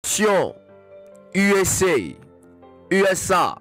nation USA.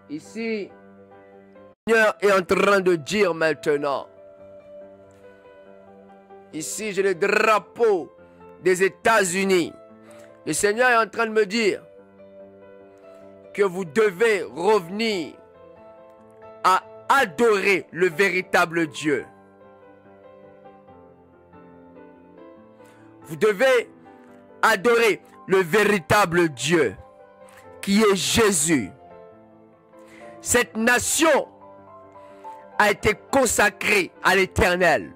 Ici, le Seigneur est en train de dire maintenant. Ici, j'ai le drapeau des États-Unis. Le Seigneur est en train de me dire que vous devez revenir à adorer le véritable Dieu. Vous devez adorer le véritable Dieu, qui est Jésus. Cette nation a été consacrée à l'Éternel.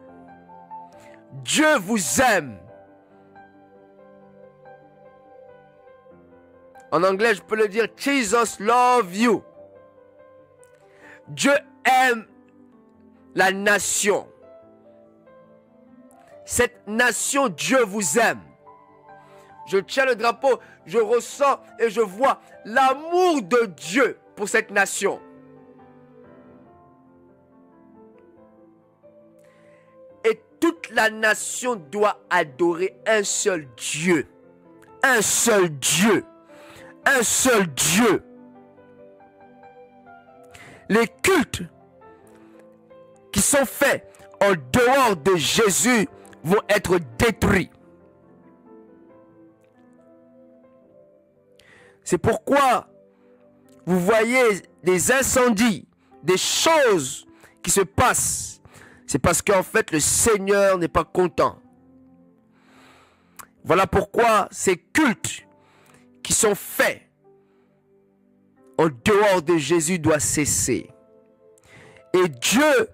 Dieu vous aime. En anglais, je peux le dire, Jesus love you. Dieu aime la nation. Cette nation, Dieu vous aime. Je tiens le drapeau, je ressens et je vois l'amour de Dieu pour cette nation. Et toute la nation doit adorer un seul Dieu. Un seul Dieu. Un seul Dieu. Les cultes qui sont faits en dehors de Jésus vont être détruits. C'est pourquoi vous voyez des incendies, des choses qui se passent. C'est parce qu'en fait le Seigneur n'est pas content. Voilà pourquoi ces cultes qui sont faits en dehors de Jésus doivent cesser. Et Dieu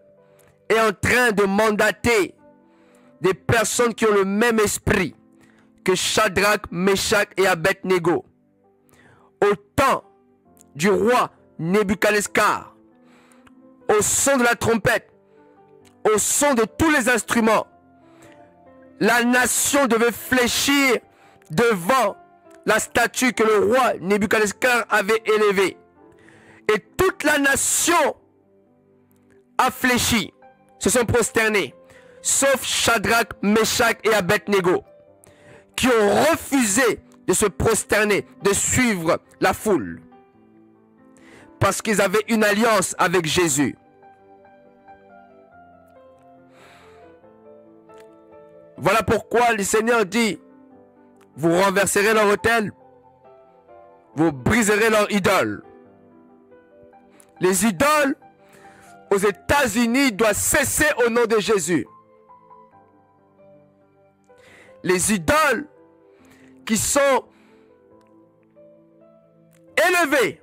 est en train de mandater des personnes qui ont le même esprit que Shadrach, Meshach et Abednego. Au temps du roi Nebuchadnezzar, au son de la trompette, au son de tous les instruments, la nation devait fléchir devant la statue que le roi Nebuchadnezzar avait élevée. Et toute la nation a fléchi, se sont prosternés, sauf Shadrach, Meshach et Abednego, qui ont refusé de se prosterner, de suivre la foule, parce qu'ils avaient une alliance avec Jésus. Voilà pourquoi le Seigneur dit: vous renverserez leur autel, vous briserez leur idole. Les idoles aux États-Unis doivent cesser au nom de Jésus. Les idoles qui sont élevées,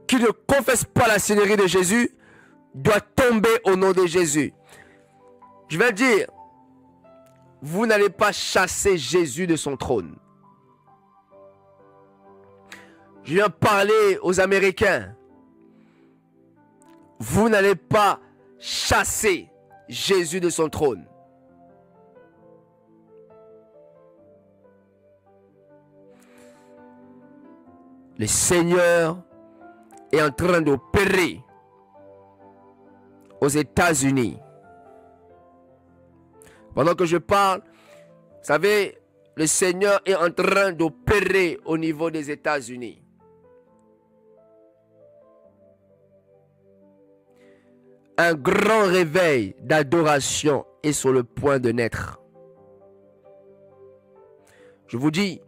qui ne confessent pas la Seigneurie de Jésus, doivent tomber au nom de Jésus. Je vais dire, vous n'allez pas chasser Jésus de son trône. Je viens parler aux Américains. Vous n'allez pas chasser Jésus de son trône. Le Seigneur est en train d'opérer aux États-Unis. Pendant que je parle, vous savez, le Seigneur est en train d'opérer au niveau des États-Unis. Un grand réveil d'adoration est sur le point de naître. Je vous dis,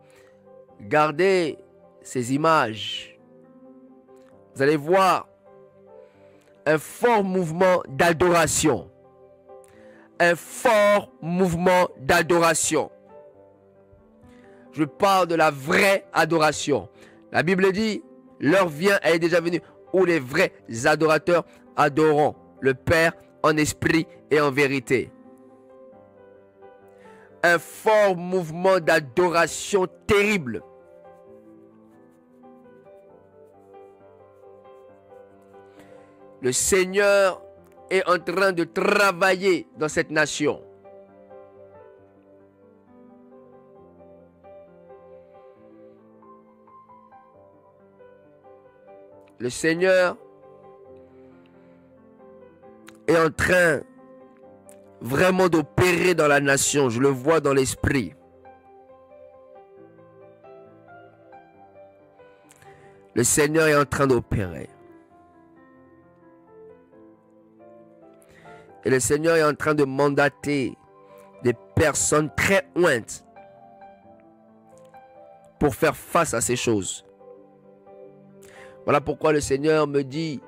gardez ces images. Vous allez voir un fort mouvement d'adoration. Un fort mouvement d'adoration. Je parle de la vraie adoration. La Bible dit, l'heure vient, elle est déjà venue, où les vrais adorateurs adoreront le Père en esprit et en vérité. Un fort mouvement d'adoration terrible. Le Seigneur est en train de travailler dans cette nation. Le Seigneur est en train vraiment d'opérer dans la nation. Je le vois dans l'esprit. Le Seigneur est en train d'opérer. Et le Seigneur est en train de mandater des personnes très ointes pour faire face à ces choses. Voilà pourquoi le Seigneur me dit,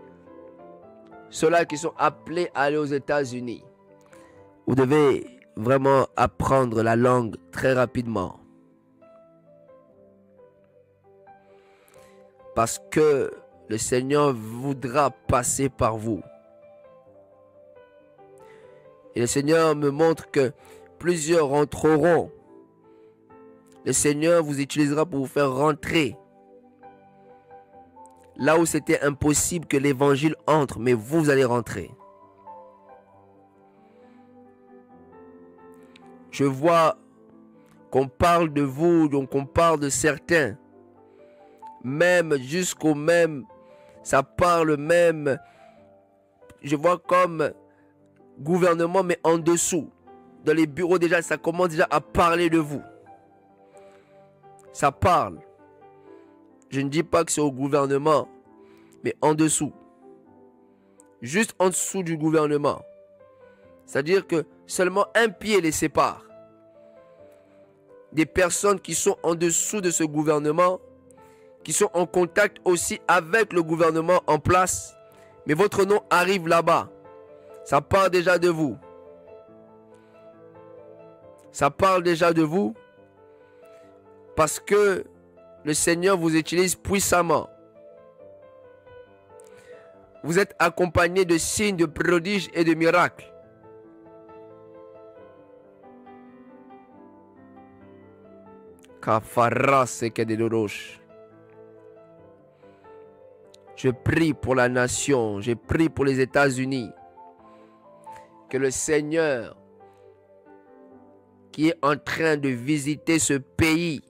ceux-là qui sont appelés à aller aux États-Unis, vous devez vraiment apprendre la langue très rapidement. Parce que le Seigneur voudra passer par vous. Et le Seigneur me montre que plusieurs rentreront. Le Seigneur vous utilisera pour vous faire rentrer. Là où c'était impossible que l'évangile entre, mais vous allez rentrer. Je vois qu'on parle de vous, donc on parle de certains. Même jusqu'au même, ça parle même, je vois comme gouvernement, mais en dessous. Dans les bureaux déjà, ça commence déjà à parler de vous. Ça parle. Je ne dis pas que c'est au gouvernement, mais en dessous. Juste en dessous du gouvernement. C'est-à-dire que seulement un pied les sépare. Des personnes qui sont en dessous de ce gouvernement, qui sont en contact aussi avec le gouvernement en place, mais votre nom arrive là-bas. Ça parle déjà de vous. Ça parle déjà de vous parce que le Seigneur vous utilise puissamment. Vous êtes accompagné de signes, de prodiges et de miracles. Je prie pour la nation, je prie pour les États-Unis. Que le Seigneur qui est en train de visiter ce pays,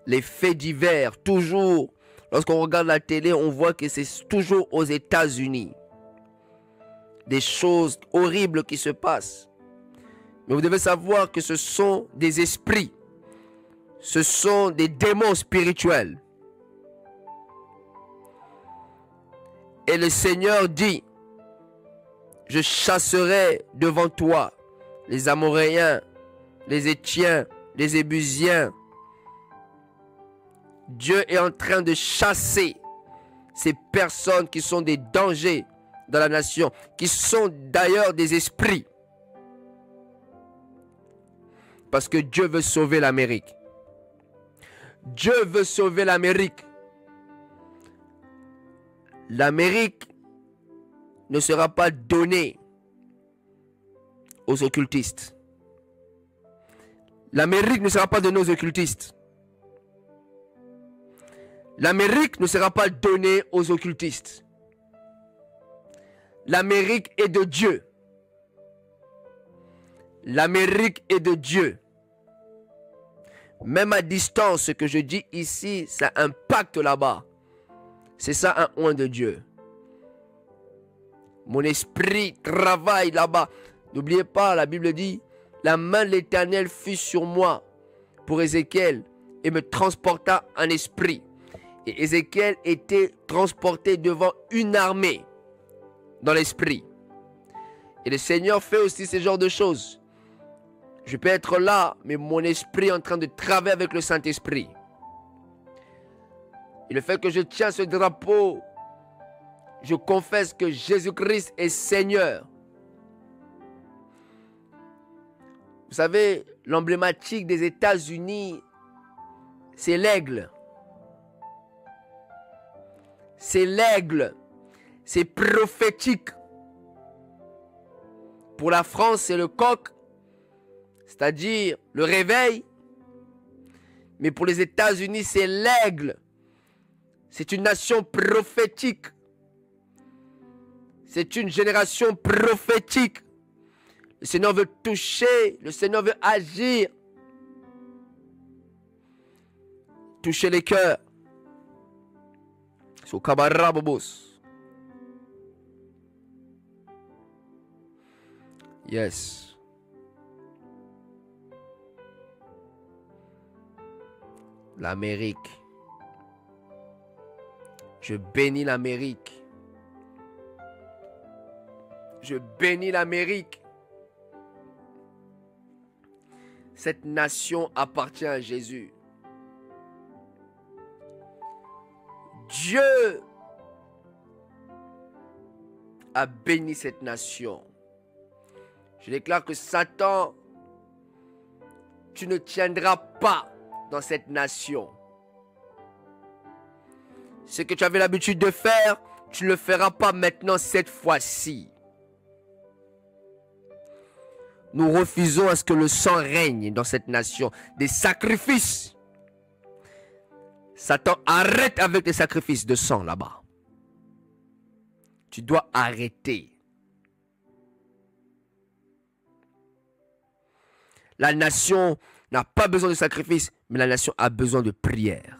les faits divers, toujours, lorsqu'on regarde la télé, on voit que c'est toujours aux États-Unis. Des choses horribles qui se passent. Mais vous devez savoir que ce sont des esprits. Ce sont des démons spirituels. Et le Seigneur dit, je chasserai devant toi les Amoréens, les Étiens, les Ébusiens. Dieu est en train de chasser ces personnes qui sont des dangers dans la nation, qui sont d'ailleurs des esprits. Parce que Dieu veut sauver l'Amérique. Dieu veut sauver l'Amérique. L'Amérique ne sera pas donnée aux occultistes. L'Amérique ne sera pas donnée aux occultistes. L'Amérique ne sera pas donnée aux occultistes. L'Amérique est de Dieu. L'Amérique est de Dieu. Même à distance, ce que je dis ici, ça impacte là-bas. C'est ça un oint de Dieu. Mon esprit travaille là-bas. N'oubliez pas, la Bible dit, la main de l'Éternel fut sur moi pour Ézéchiel et me transporta en esprit. Et Ézéchiel était transporté devant une armée dans l'esprit. Et le Seigneur fait aussi ce genre de choses. Je peux être là, mais mon esprit est en train de travailler avec le Saint-Esprit. Et le fait que je tiens ce drapeau, je confesse que Jésus-Christ est Seigneur. Vous savez, l'emblématique des États-Unis, c'est l'aigle. C'est l'aigle. C'est prophétique. Pour la France, c'est le coq, c'est-à-dire le réveil. Mais pour les États-Unis, c'est l'aigle. C'est une nation prophétique. C'est une génération prophétique. Le Seigneur veut toucher, le Seigneur veut agir. Toucher les cœurs. Yes. L'Amérique. Je bénis l'Amérique. Je bénis l'Amérique. Cette nation appartient à Jésus. Dieu a béni cette nation. Je déclare que Satan, tu ne tiendras pas dans cette nation. Ce que tu avais l'habitude de faire, tu ne le feras pas maintenant cette fois-ci. Nous refusons à ce que le sang règne dans cette nation. Des sacrifices. Satan, arrête avec les sacrifices de sang là-bas. Tu dois arrêter. La nation n'a pas besoin de sacrifices, mais la nation a besoin de prière.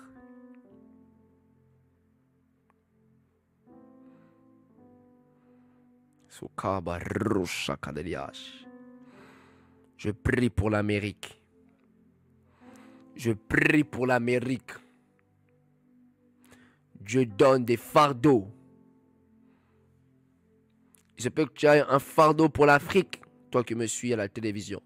Je prie pour l'Amérique. Je prie pour l'Amérique. Dieu donne des fardeaux. Il se peut que tu aies un fardeau pour l'Afrique, toi qui me suis à la télévision.